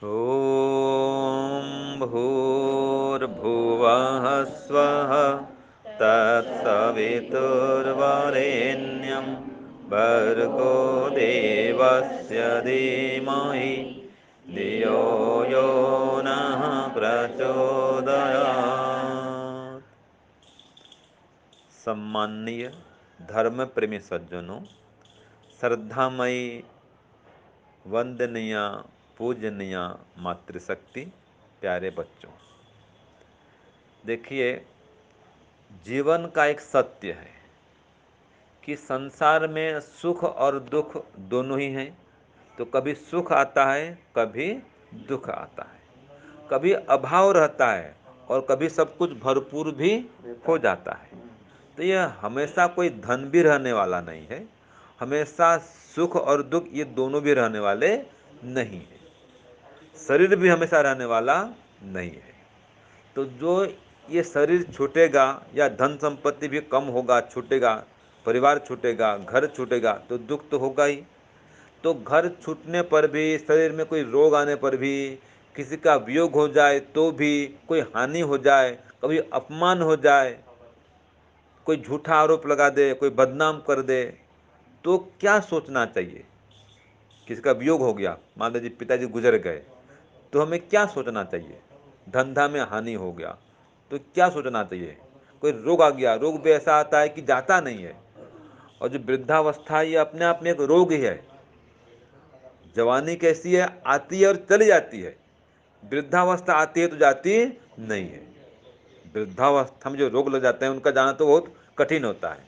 ॐ भूर्भुवः स्वः तत्सवितुर्वरेण्यं भर्गो देवस्य धीमहि धियो यो नः प्रचोदयात्। सम्माननीय धर्म प्रेमी सज्जनों, श्रद्धामयी वंदनीय पूजनीय मातृशक्ति, प्यारे बच्चों, देखिए, जीवन का एक सत्य है कि संसार में सुख और दुख दोनों ही हैं। तो कभी सुख आता है, कभी दुख आता है, कभी अभाव रहता है और कभी सब कुछ भरपूर भी हो जाता है। तो यह हमेशा कोई धन भी रहने वाला नहीं है, हमेशा सुख और दुख ये दोनों भी रहने वाले नहीं है। शरीर भी हमेशा रहने वाला नहीं है। तो जो ये शरीर छूटेगा या धन संपत्ति भी कम होगा, छूटेगा, परिवार छूटेगा, घर छूटेगा, तो दुख तो होगा ही। तो घर छूटने पर भी, शरीर में कोई रोग आने पर भी, किसी का वियोग हो जाए तो भी, कोई हानि हो जाए, कभी अपमान हो जाए, कोई झूठा आरोप लगा दे, कोई बदनाम कर दे, तो क्या सोचना चाहिए? किसी का वियोग हो गया, मान लीजिए पिताजी गुजर गए, तो हमें क्या सोचना चाहिए? धंधा में हानि हो गया तो क्या सोचना चाहिए? कोई रोग आ गया, रोग भी ऐसा आता है कि जाता नहीं है। और जो वृद्धावस्था, ये अपने आप में एक रोग ही है। जवानी कैसी है, आती है और चली जाती है। वृद्धावस्था आती है तो जाती नहीं है। वृद्धावस्था में जो रोग लग जाते हैं उनका जाना तो बहुत कठिन होता है।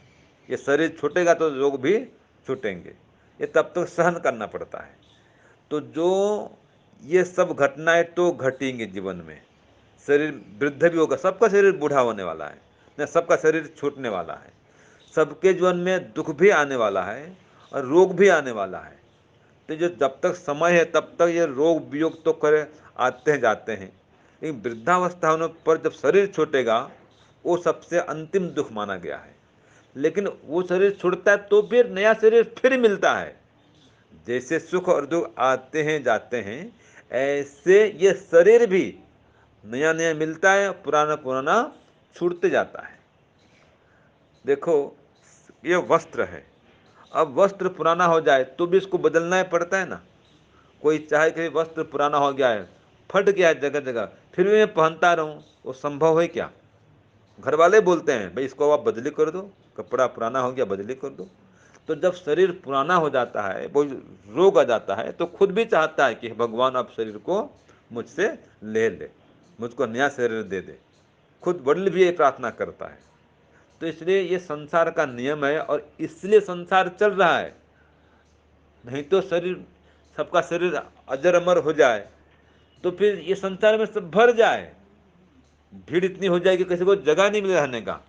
ये शरीर छूटेगा तो रोग भी छूटेंगे, ये तब तक सहन करना पड़ता है। तो जो ये सब घटनाएं तो घटेंगी जीवन में। शरीर वृद्ध भी होगा, सबका शरीर बूढ़ा होने वाला है न, सबका शरीर छूटने वाला है। सबके जीवन में दुख भी आने वाला है और रोग भी आने वाला है। तो जो जब तक समय है तब तक ये रोग वियोग तो करे आते हैं जाते हैं, लेकिन वृद्धावस्था होने पर जब शरीर छूटेगा, वो सबसे अंतिम दुख माना गया है। लेकिन वो शरीर छूटता है तो फिर नया शरीर फिर मिलता है। जैसे सुख और दुख आते हैं जाते हैं, ऐसे ये शरीर भी नया नया मिलता है, पुराना पुराना छूटते जाता है। देखो, ये वस्त्र है, अब वस्त्र पुराना हो जाए तो भी इसको बदलना ही पड़ता है ना। कोई चाहे कि वस्त्र पुराना हो गया है, फट गया है जगह जगह, फिर भी मैं पहनता रहूं, वो संभव है क्या? घर वाले बोलते हैं भाई इसको आप बदली कर दो, कपड़ा पुराना हो गया बदली कर दो। तो जब शरीर पुराना हो जाता है, वो रोग आ जाता है, तो खुद भी चाहता है कि भगवान आप शरीर को मुझसे ले ले, मुझको नया शरीर दे दे। खुद वडील भी ये प्रार्थना करता है। तो इसलिए ये संसार का नियम है और इसलिए संसार चल रहा है। नहीं तो शरीर, सबका शरीर अजर अमर हो जाए तो फिर ये संसार में सब भर जाए, भीड़ इतनी हो जाएगी किसी को जगह नहीं मिले रहने का,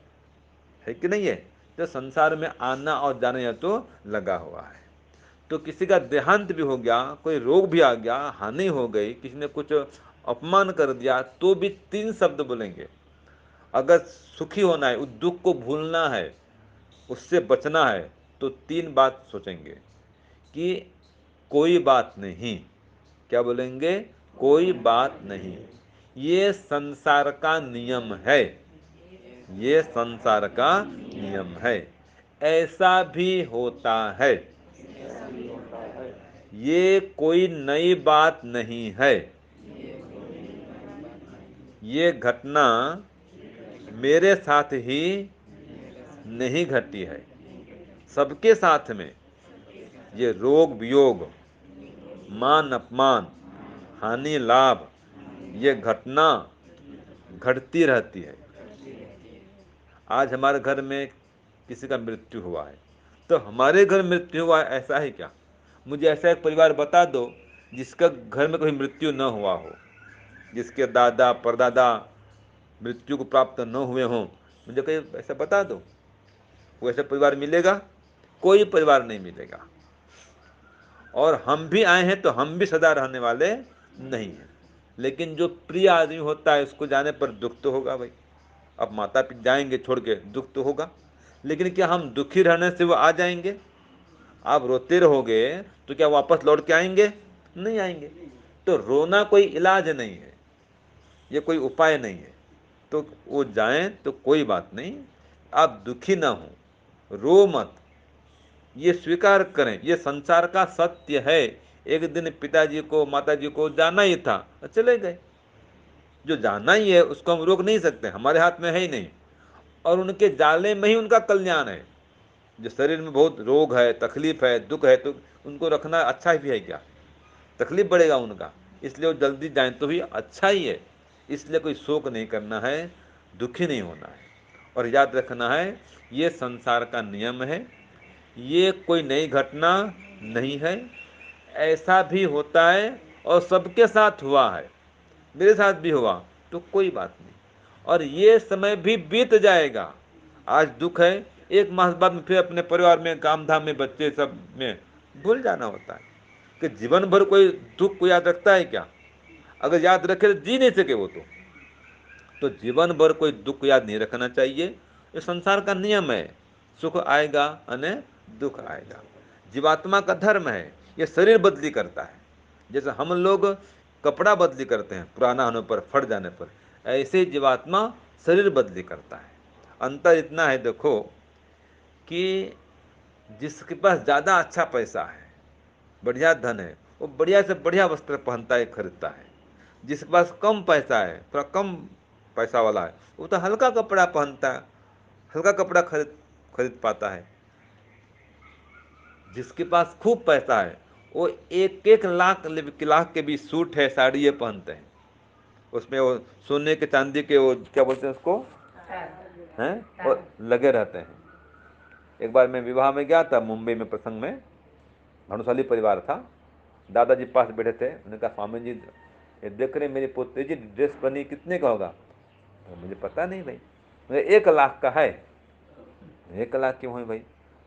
है कि नहीं है? तो संसार में आना और जाना यह तो लगा हुआ है। तो किसी का देहांत भी हो गया, कोई रोग भी आ गया, हानि हो गई, किसी ने कुछ अपमान कर दिया, तो भी तीन शब्द बोलेंगे। अगर सुखी होना है, उस दुख को भूलना है, उससे बचना है, तो तीन बात सोचेंगे कि कोई बात नहीं। क्या बोलेंगे? कोई बात नहीं। ये संसार का नियम है, ये संसार का नियम है, ऐसा भी होता है, ये कोई नई बात नहीं है। ये घटना मेरे साथ ही नहीं घटी है, सबके साथ में ये रोग वियोग, मान अपमान, हानि लाभ, ये घटना घटती रहती है। आज हमारे घर में किसी का मृत्यु हुआ है, तो हमारे घर मृत्यु हुआ है ऐसा है क्या? मुझे ऐसा एक परिवार बता दो जिसका घर में कभी मृत्यु न हुआ हो, जिसके दादा परदादा मृत्यु को प्राप्त न हुए हों। मुझे कहीं ऐसा बता दो, कोई ऐसा परिवार मिलेगा? कोई परिवार नहीं मिलेगा। और हम भी आए हैं तो हम भी सदा रहने वाले नहीं हैं। लेकिन जो प्रिय आदमी होता है उसको जाने पर दुख तो होगा भाई। अब माता पिता जाएंगे छोड़ के, दुख तो होगा। लेकिन क्या हम दुखी रहने से वो आ जाएंगे? आप रोते रहोगे तो क्या वापस लौट के आएंगे? नहीं आएंगे। तो रोना कोई इलाज नहीं है, ये कोई उपाय नहीं है। तो वो जाएं तो कोई बात नहीं, आप दुखी ना हो, रो मत, ये स्वीकार करें, ये संसार का सत्य है। एक दिन पिताजी को माताजी को जाना ही था, चले गए। जो जाना ही है उसको हम रोक नहीं सकते, हमारे हाथ में है ही नहीं। और उनके जाने में ही उनका कल्याण है। जो शरीर में बहुत रोग है, तकलीफ है, दुख है, तो उनको रखना अच्छा भी है क्या? तकलीफ बढ़ेगा उनका, इसलिए वो जल्दी जाए तो भी अच्छा ही है। इसलिए कोई शोक नहीं करना है, दुखी नहीं होना है। और याद रखना है, ये संसार का नियम है, ये कोई नई घटना नहीं है। ऐसा भी होता है और सबके साथ हुआ है, मेरे साथ भी हुआ, तो कोई बात नहीं। और ये समय भी बीत जाएगा। आज दुख है, एक मास बाद में फिर अपने परिवार में, काम धाम में, बच्चे सब में भूल जाना होता है। कि जीवन भर कोई दुख को याद रखता है क्या? अगर याद रखे तो जी नहीं सके वो तो जीवन भर कोई दुख याद नहीं रखना चाहिए। ये संसार का नियम है, सुख आएगा अने दुख आएगा। जीवात्मा का धर्म है, ये शरीर बदली करता है। जैसे हम लोग कपड़ा बदली करते हैं पुराना होने पर, फट जाने पर, ऐसे ही जीवात्मा शरीर बदली करता है। अंतर इतना है देखो कि जिसके पास ज़्यादा अच्छा पैसा है, बढ़िया धन है, वो बढ़िया से बढ़िया वस्त्र पहनता है, खरीदता है। जिसके पास कम पैसा है, थोड़ा कम पैसा वाला है, वो तो हल्का कपड़ा पहनता है, हल्का कपड़ा खरीद खरीद पाता है। जिसके पास खूब पैसा है, वो एक एक लाख के भी सूट है, साड़ी ये पहनते हैं। उसमें वो सोने के चांदी के, वो क्या बोलते हैं उसको, हैं, वो लगे रहते हैं। एक बार मैं विवाह में गया था मुंबई में, प्रसंग में, भानुशाली परिवार था। दादाजी पास बैठे थे, उन्होंने कहा स्वामी जी ये देख रहे मेरी पोते जी, ड्रेस बनी कितने का होगा? तो मुझे पता नहीं भाई। मुझे 1 लाख का है। 1 लाख क्यों है भाई?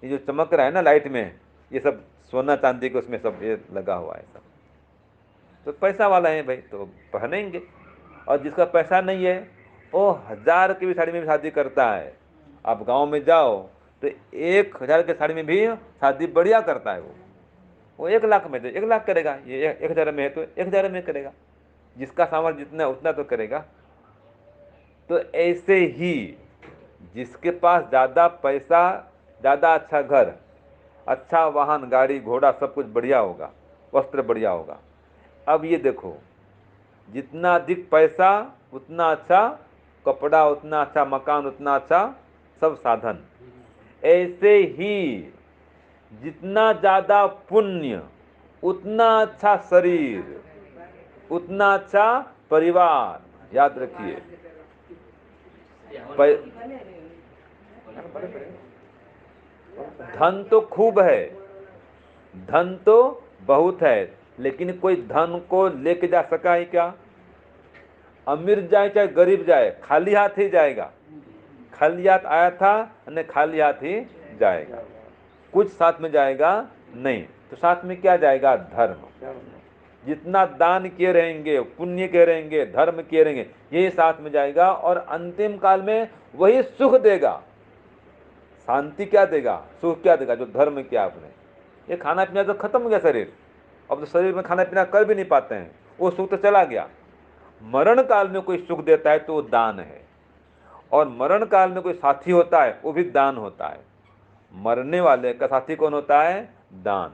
ये जो चमक रहा है ना लाइट में, ये सब सोना चांदी के उसमें सब ये लगा हुआ है सब। तो पैसा वाला है भाई, तो पहनेंगे। और जिसका पैसा नहीं है, वो 1000 की भी साड़ी में भी शादी करता है। आप गांव में जाओ तो 1000 के साड़ी में भी शादी बढ़िया करता है वो 1 लाख में तो 1 लाख करेगा, ये 1000 में है तो 1000 में करेगा। जिसका सामर्थ्य जितना उतना तो करेगा। तो ऐसे ही जिसके पास ज़्यादा पैसा, ज़्यादा अच्छा घर, अच्छा वाहन, गाड़ी घोड़ा, सब कुछ बढ़िया होगा, वस्त्र बढ़िया होगा। अब ये देखो, जितना अधिक पैसा उतना अच्छा कपड़ा, उतना अच्छा मकान, उतना अच्छा सब साधन। ऐसे ही जितना ज़्यादा पुण्य उतना अच्छा शरीर, उतना अच्छा परिवार। याद रखिए, धन तो खूब है, धन तो बहुत है, लेकिन कोई धन को लेके जा सका है क्या? अमीर जाए चाहे गरीब जाए, खाली हाथ ही जाएगा। खाली हाथ आया था और खाली हाथ ही जाएगा, कुछ साथ में जाएगा नहीं। तो साथ में क्या जाएगा? धर्म। जितना दान किए रहेंगे, पुण्य किए रहेंगे, धर्म किए रहेंगे, यही साथ में जाएगा। और अंतिम काल में वही सुख देगा। शांति क्या देगा, सुख क्या देगा? जो धर्म किया आपने। ये खाना पीना तो खत्म हो गया शरीर, अब तो शरीर में खाना पीना कर भी नहीं पाते हैं, वो सुख तो चला गया। मरण काल में कोई सुख देता है तो वो दान है। और मरण काल में कोई साथी होता है, वो भी दान होता है। मरने वाले का साथी कौन होता है? दान।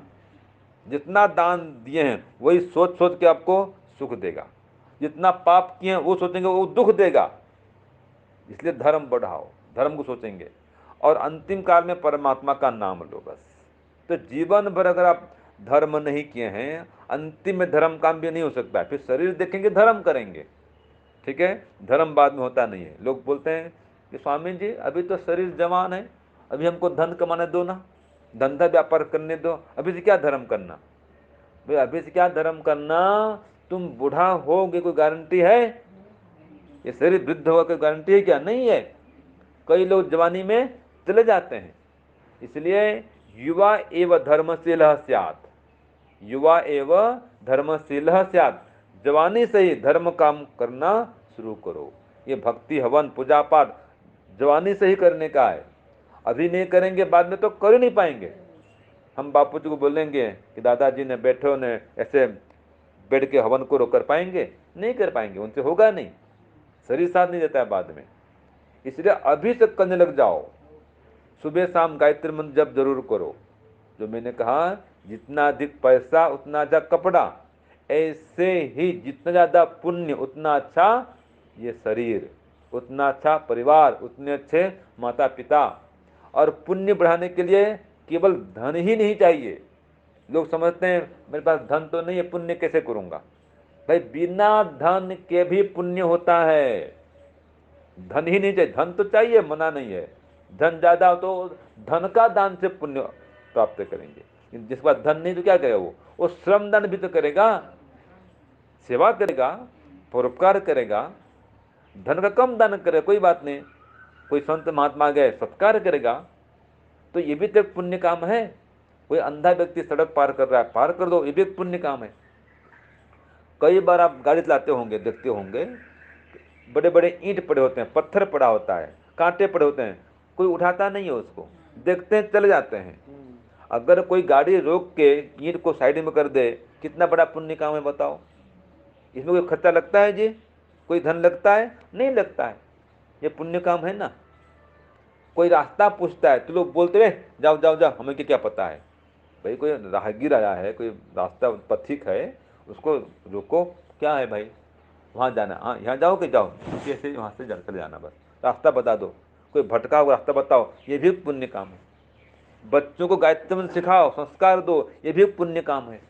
जितना दान दिए हैं वही सोच सोच के आपको सुख देगा। जितना पाप किए हैं वो सोचेंगे वो दुख देगा। इसलिए धर्म बढ़ाओ, धर्म को सोचेंगे, और अंतिम काल में परमात्मा का नाम लो बस। तो जीवन भर अगर आप धर्म नहीं किए हैं, अंतिम में धर्म काम भी नहीं हो सकता है। फिर शरीर देखेंगे, धर्म करेंगे, ठीक है, धर्म बाद में होता नहीं है। लोग बोलते हैं कि स्वामी जी अभी तो शरीर जवान है, अभी हमको धन कमाने दो ना, धंधा व्यापार करने दो, अभी से क्या धर्म करना? भाई अभी से क्या धर्म करना? तुम बूढ़ा होगे कोई गारंटी है? ये शरीर वृद्ध होगा कोई गारंटी है क्या? नहीं है। कई लोग जवानी में चले जाते हैं। इसलिए युवा एव धर्मशील स्यात्, युवा एव धर्मशील स्यात्। जवानी से ही धर्म काम करना शुरू करो। ये भक्ति, हवन, पूजा पाठ जवानी से ही करने का है। अभी नहीं करेंगे बाद में तो कर ही नहीं पाएंगे। हम बापू जी को बोलेंगे कि दादाजी ने बैठो ने ऐसे बैठ के हवन को कर पाएंगे? नहीं कर पाएंगे, उनसे होगा नहीं, शरीर साथ नहीं देता है बाद में। इसलिए अभी से करने लग जाओ, सुबह शाम गायत्री मंत्र जप जरूर करो। जो मैंने कहा, जितना अधिक पैसा उतना अच्छा कपड़ा, ऐसे ही जितना ज्यादा पुण्य उतना अच्छा ये शरीर, उतना अच्छा परिवार, उतने अच्छे माता पिता। और पुण्य बढ़ाने के लिए केवल धन ही नहीं चाहिए। लोग समझते हैं मेरे पास धन तो नहीं है, पुण्य कैसे करूंगा? भाई बिना धन के भी पुण्य होता है। धन ही नहीं चाहिए, धन तो चाहिए, मना नहीं है। धन ज्यादा हो तो धन का दान से पुण्य प्राप्त करेंगे। जिसके पास धन नहीं तो क्या करेगा? वो श्रम दान भी तो करेगा, सेवा करेगा, परोपकार करेगा। धन का कम दान करेगा, कोई बात नहीं। कोई संत महात्मा गए, सत्कार करेगा, तो ये भी तो एक पुण्य काम है। कोई अंधा व्यक्ति सड़क पार कर रहा है, पार कर दो, ये भी एक पुण्य काम है। कई बार आप गाड़ी चलाते होंगे, देखते होंगे, बड़े बड़े ईंट पड़े होते हैं, पत्थर पड़ा होता है, कांटे पड़े होते हैं, कोई उठाता नहीं है उसको, देखते हैं चले जाते हैं। अगर कोई गाड़ी रोक के ईंट को साइड में कर दे, कितना बड़ा पुण्य काम है बताओ। इसमें कोई खर्चा लगता है जी? कोई धन लगता है? नहीं लगता है। ये पुण्य काम है ना। कोई रास्ता पूछता है तो लोग बोलते हैं जाओ जाओ जाओ, हमें क्या पता है। भाई कोई राहगीर आया है, कोई रास्ता पथिक है, उसको रोको, क्या है भाई, वहाँ जाना, हाँ यहाँ जाओ कि जाओ, कैसे वहाँ से चले जाना, बस रास्ता बता दो। कोई भटका हुआ रास्ता बताओ, ये भी पुण्य काम है। बच्चों को गायत्री मंत्र सिखाओ, संस्कार दो, ये भी पुण्य काम है।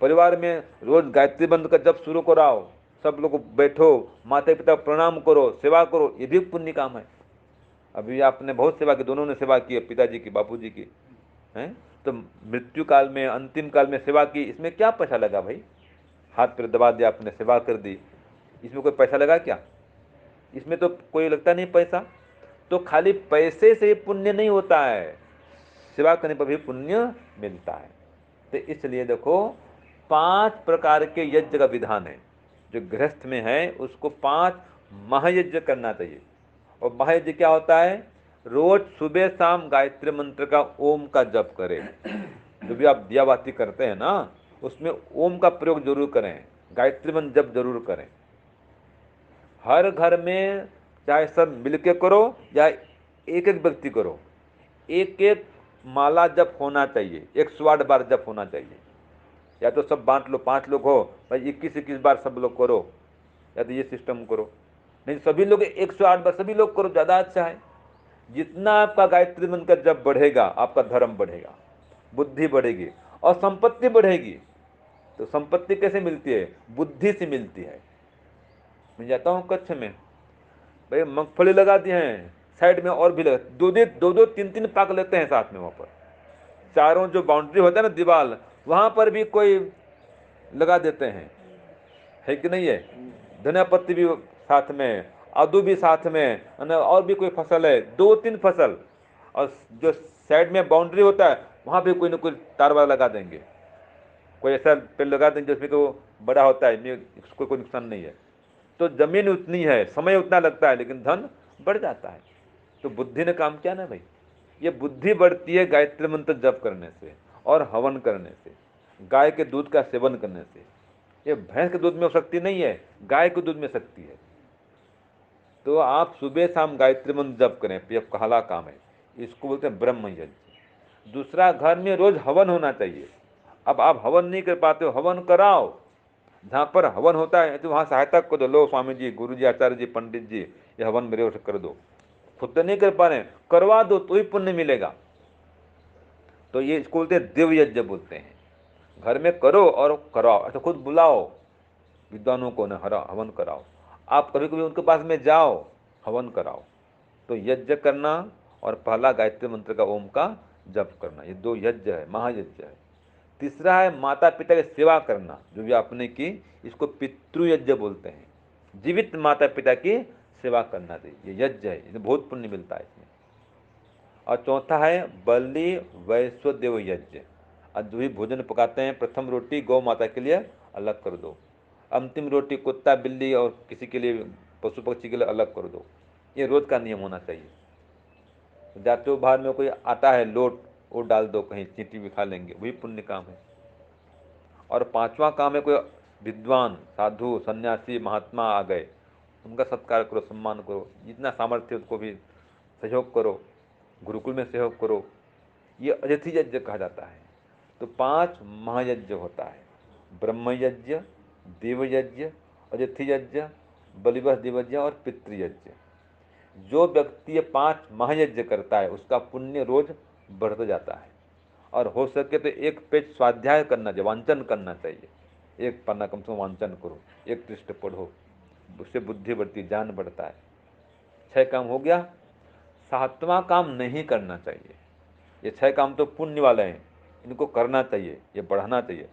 परिवार में रोज गायत्री मंत्र का जप शुरू कराओ, सब लोग बैठो, माता पिता प्रणाम करो, सेवा करो, ये भी पुण्य काम है। अभी आपने बहुत सेवा की, दोनों ने सेवा की है, पिताजी की, बापूजी की, हैं? तो मृत्यु काल में, अंतिम काल में सेवा की, इसमें क्या पैसा लगा भाई? हाथ पर दबा दिया आपने, सेवा कर दी, इसमें कोई पैसा लगा क्या? इसमें तो कोई लगता नहीं पैसा। तो खाली पैसे से पुण्य नहीं होता है, सेवा करने पर भी पुण्य मिलता है। तो इसलिए देखो, 5 प्रकार के यज्ञ का विधान है। जो गृहस्थ में है उसको 5 महायज्ञ करना चाहिए। और महायज्ञ क्या होता है? रोज सुबह शाम गायत्री मंत्र का ओम का जप करें। जो भी आप दिया बाती करते हैं ना, उसमें ओम का प्रयोग जरूर करें, गायत्री मंत्र जप जरूर करें। हर घर में चाहे सब मिलके करो या एक एक व्यक्ति करो, एक एक माला जप होना चाहिए, 108 बार जप होना चाहिए। या तो सब बांट लो, 5 लोग हो भाई, 21-21 बार सब लोग करो, या तो ये सिस्टम करो। नहीं, सभी लोग 108 बार सभी लोग करो, ज़्यादा अच्छा है। जितना आपका गायत्री मंत्र का जप बढ़ेगा, आपका धर्म बढ़ेगा, बुद्धि बढ़ेगी और संपत्ति बढ़ेगी। तो संपत्ति कैसे मिलती है? बुद्धि से मिलती है। मैं जाता हूँ कच्छ में, भाई मूंगफली लगा दिए हैं, साइड में और भी लगा, दो दो 3-3 पाक लेते हैं साथ में। वहाँ पर चारों जो बाउंड्री होता है ना, दीवार, वहाँ पर भी कोई लगा देते हैं, है कि नहीं है? धनिया पत्ती भी साथ में, आदू भी साथ में, और भी कोई फसल है, 2-3 फसल। और जो साइड में बाउंड्री होता है वहाँ भी कोई ना कोई तार वाला लगा देंगे, कोई ऐसा पेड़ लगा देंगे जिसमें कि वो बड़ा होता है, उसको कोई नुकसान नहीं है। तो जमीन उतनी है, समय उतना लगता है, लेकिन धन बढ़ जाता है। तो बुद्धि ने काम किया ना भाई। ये बुद्धि बढ़ती है गायत्री मंत्र जप करने से और हवन करने से, गाय के दूध का सेवन करने से। ये भैंस के दूध में शक्ति नहीं है, गाय के दूध में शक्ति है। तो आप सुबह शाम गायत्री मंत्र जप करें, ये कहला काम है, इसको बोलते हैं ब्रह्म यज्ञ। दूसरा, घर में रोज हवन होना चाहिए। अब आप हवन नहीं कर पाते हो, हवन कराओ। जहाँ पर हवन होता है तो वहाँ सहायता कर दो, लो स्वामी जी, गुरु जी, आचार्य जी, पंडित जी, ये हवन मेरे ओर से कर दो। खुद तो नहीं कर पा रहे, करवा दो तो ही पुण्य मिलेगा। तो ये इसको बोलते हैं दिव्य यज्ञ बोलते हैं। घर में करो और कराओ, अच्छा खुद बुलाओ विद्वानों को न, हरा हवन कराओ। आप कभी कभी उनके पास में जाओ, हवन कराओ। तो यज्ञ करना और पहला गायत्री मंत्र का ओम का जप करना, ये 2 यज्ञ है, महायज्ञ है। तीसरा है माता पिता की सेवा करना, जो भी आपने की, इसको पितृयज्ञ बोलते हैं। जीवित माता पिता की सेवा करना चाहिए, ये यज्ञ है, इसमें बहुत पुण्य मिलता है इसमें। और चौथा है बलि वैश्वदेव यज्ञ। और जो भी भोजन पकाते हैं, प्रथम रोटी गौ माता के लिए अलग कर दो, अंतिम रोटी कुत्ता बिल्ली और किसी के लिए, पशु पक्षी के लिए अलग कर दो। ये रोज का नियम होना चाहिए। जाते हो बाहर में कोई आता है लोट, वो डाल दो कहीं, चींटी भी खा लेंगे, वही पुण्य काम है। और पांचवा काम है कोई विद्वान साधु सन्यासी महात्मा आ गए, उनका सत्कार करो, सम्मान करो, जितना सामर्थ्य उसको भी सहयोग करो, गुरुकुल में सहयोग करो, ये अतिथि यज्ञ कहा जाता है। तो 5 महायज्ञ होता है, ब्रह्म यज्ञ, देव यज्ञ, अतिथि यज्ञ, बलिवह देवयज्ञ और पितृयज्ञ। जो व्यक्ति ये 5 महायज्ञ करता है उसका पुण्य रोज बढ़ता जाता है। और हो सके तो एक पेज स्वाध्याय करना चाहिए, वांचन करना चाहिए, एक पन्ना कम से कम वांचन करो, एक पृष्ठ पढ़ो, उससे बुद्धि बढ़ती, ज्ञान बढ़ता है। 6 काम हो गया। 7वां काम नहीं करना चाहिए। ये 6 काम तो पुण्य वाले हैं, इनको करना चाहिए, ये बढ़ाना चाहिए।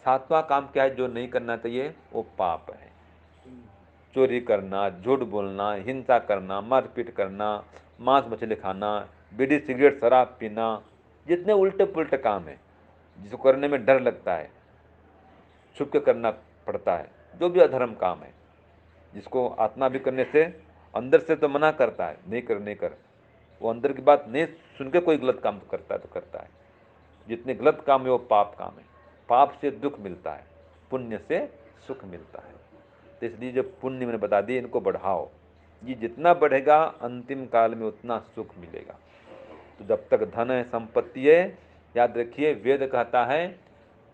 7वां काम क्या है जो नहीं करना चाहिए? वो पाप है। चोरी करना, झूठ बोलना, हिंसा करना, मारपीट करना, मांस मछली खाना, बीड़ी सिगरेट शराब पीना, जितने उल्टे पुल्टे काम है जिसको करने में डर लगता है, छुप के करना पड़ता है, जो भी अधर्म काम है जिसको आत्मा भी करने से अंदर से तो मना करता है, नहीं कर नहीं कर, वो अंदर की बात नहीं सुन के कोई गलत काम करता है तो करता है। जितने गलत काम है वो पाप काम है। पाप से दुख मिलता है, पुण्य से सुख मिलता है। तो इसलिए जो पुण्य मैंने बता दिए इनको बढ़ाओ, ये जितना बढ़ेगा अंतिम काल में उतना सुख मिलेगा। तो जब तक धन है, संपत्ति है, याद रखिए वेद कहता है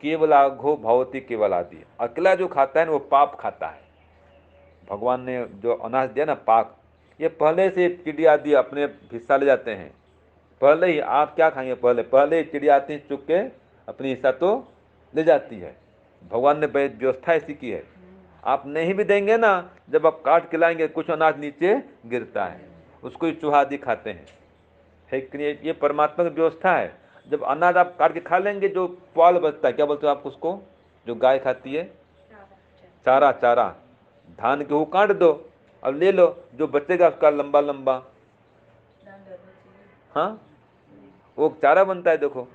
केवलाघो भवति केवलादि, अकेला जो खाता है ना वो पाप खाता है। भगवान ने जो अनाज दिया ना पाक, ये पहले से चिड़िया आदि अपने हिस्सा ले जाते हैं, पहले ही। आप क्या खाएंगे? पहले ही चिड़िया आती है चुग के अपनी हिस्सा तो ले जाती है। भगवान ने व्यवस्था ऐसी की है। आप नहीं भी देंगे ना, जब आप काट के लाएंगे कुछ अनाज नीचे गिरता है, उसको ही चूहा आदि खाते हैं। है कि नहीं? ये परमात्मा की व्यवस्था है। जब अनाज आप काट के खा लेंगे, जो पुआल बचता है, क्या बोलते हो आप उसको, जो गाय खाती है? चारा। चारा धान के वो काट दो, अब ले लो, जो बचेगा उसका लंबा लंबा, हाँ, वो चारा बनता है। देखो,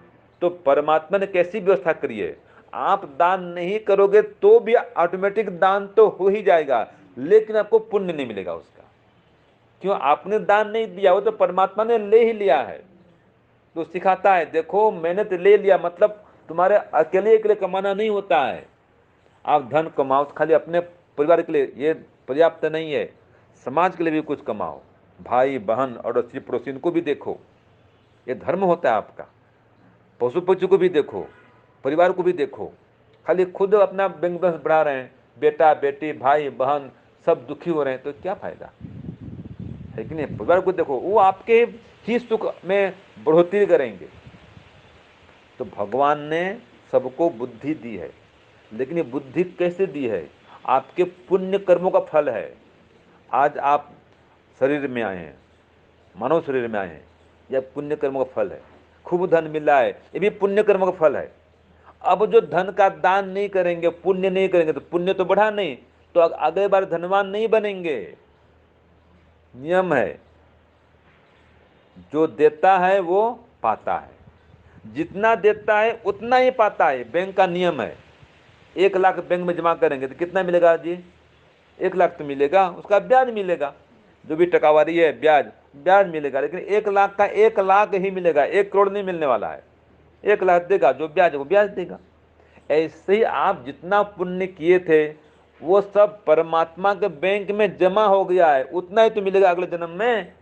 तो परमात्मा ने कैसी व्यवस्था करी है। आप दान नहीं करोगे तो भी ऑटोमेटिक दान तो हो ही जाएगा, लेकिन आपको पुण्य नहीं मिलेगा उसका। क्यों? आपने दान नहीं दिया, वो तो परमात्मा ने ले ही लिया है। तो सिखाता है, देखो मैंने तो ले लिया, मतलब तुम्हारे अकेले के लिए कमाना नहीं होता है। आप धन कमाओ तो खाली अपने परिवार के लिए ये पर्याप्त नहीं है, समाज के लिए भी कुछ कमाओ, भाई बहन अड़ोसी पड़ोसी इनको भी देखो, ये धर्म होता है आपका। पशु पक्षी को भी देखो, परिवार को भी देखो। खाली खुद अपना बैंक बैलेंस बढ़ा रहे हैं, बेटा बेटी भाई बहन सब दुखी हो रहे हैं, तो क्या फायदा है कि नहीं? परिवार को देखो, वो आपके ही सुख में बढ़ोतरी करेंगे। तो भगवान ने सबको बुद्धि दी है, लेकिन ये बुद्धि कैसे दी है? आपके पुण्य कर्मों का फल है। आज आप शरीर में आए हैं, मानव शरीर में आए हैं, यह पुण्य कर्मों का फल है। खूब धन मिला है, ये भी पुण्य कर्मों का फल है। अब जो धन का दान नहीं करेंगे, पुण्य नहीं करेंगे, तो पुण्य तो बढ़ा नहीं, तो अगले बार धनवान नहीं बनेंगे। नियम है, जो देता है वो पाता है, जितना देता है उतना ही पाता है। बैंक का नियम है, 1 लाख बैंक में जमा करेंगे तो कितना मिलेगा जी? 1 लाख तो मिलेगा, उसका ब्याज मिलेगा, जो भी टकावारी है ब्याज ब्याज मिलेगा। लेकिन 1 लाख का 1 लाख ही मिलेगा, 1 करोड़ नहीं मिलने वाला है। 1 लाख देगा, जो ब्याज है वो ब्याज देगा। ऐसे ही आप जितना पुण्य किए थे वो सब परमात्मा के बैंक में जमा हो गया है, उतना ही तो मिलेगा अगले जन्म में।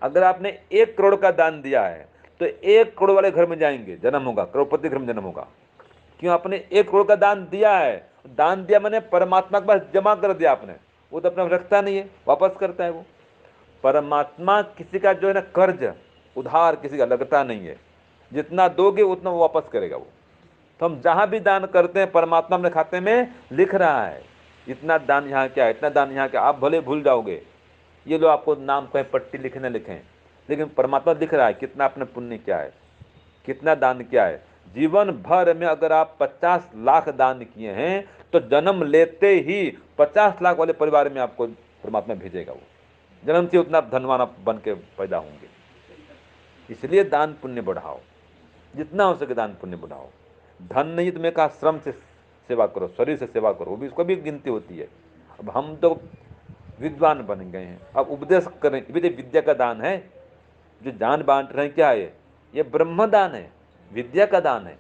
अगर आपने 1 करोड़ का दान दिया है तो 1 करोड़ वाले घर में जाएंगे, जन्म होगा, करोड़पति घर में जन्म होगा। क्यों? आपने 1 करोड़ का दान दिया है। दान दिया मैंने परमात्मा के पास जमा कर दिया आपने, वो तो अपना रखता नहीं है, वापस करता है वो। परमात्मा किसी का जो है ना कर्ज उधार किसी का लगता नहीं है, जितना दोगे उतना वो वापस करेगा वो। तो हम जहां भी दान करते हैं परमात्मा अपने खाते में लिख रहा है, इतना दान यहाँ क्या, इतना दान यहाँ क्या। आप भले भूल जाओगे, ये लोग आपको नाम कहें पट्टी लिखे ना लिखें, लेकिन परमात्मा दिख रहा है कितना आपने पुण्य किया है, कितना दान किया है। जीवन भर में अगर आप 50 लाख दान किए हैं तो जन्म लेते ही 50 लाख वाले परिवार में आपको परमात्मा भेजेगा। वो जन्म से उतना धनवान आप बन के पैदा होंगे। इसलिए दान पुण्य बढ़ाओ, जितना हो सके दान पुण्य बढ़ाओ। धन नहीं तो मैं कहा श्रम से सेवा करो, शरीर से सेवा करो, वो भी उसको भी गिनती होती है। अब हम तो विद्वान बन गए हैं, अब उपदेश करें, ये भी तो विद्या का दान है। जो जान बांट रहे हैं क्या है? ये ब्रह्म दान है, विद्या का दान है।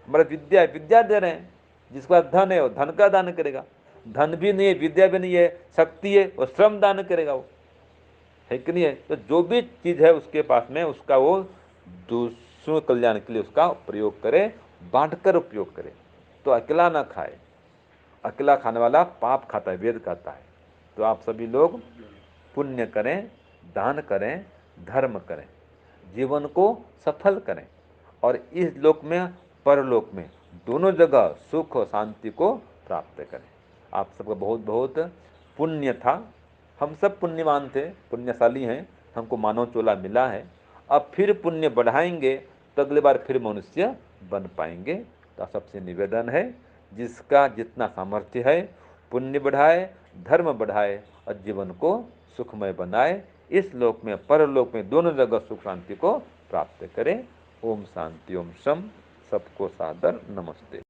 हमारा विद्या है, विद्या दे रहे हैं। जिसके पास धन है वो धन का दान करेगा, धन भी नहीं है, विद्या भी नहीं है, शक्ति है, वो श्रम दान करेगा, वो है कि नहीं है। तो जो भी चीज है उसके पास में, उसका वो दूसरों कल्याण के लिए उसका प्रयोग करे, बांटकर उपयोग करे। तो अकेला ना खाए, अकेला खाने वाला पाप खाता है, वेद कहता है। तो आप सभी लोग पुण्य करें, दान करें, धर्म करें, जीवन को सफल करें, और इस लोक में परलोक में दोनों जगह सुख और शांति को प्राप्त करें। आप सबका बहुत बहुत पुण्य था। हम सब पुण्यवान थे, पुण्यशाली हैं, हमको मानव चोला मिला है। अब फिर पुण्य बढ़ाएंगे तो अगली बार फिर मनुष्य बन पाएंगे। तो सबसे निवेदन है, जिसका जितना सामर्थ्य है पुण्य बढ़ाए, धर्म बढ़ाए और जीवन को सुखमय बनाए, इस लोक में परलोक में दोनों जगह सुख शांति को प्राप्त करें। ओम शांति, ओम शम। सबको सादर नमस्ते।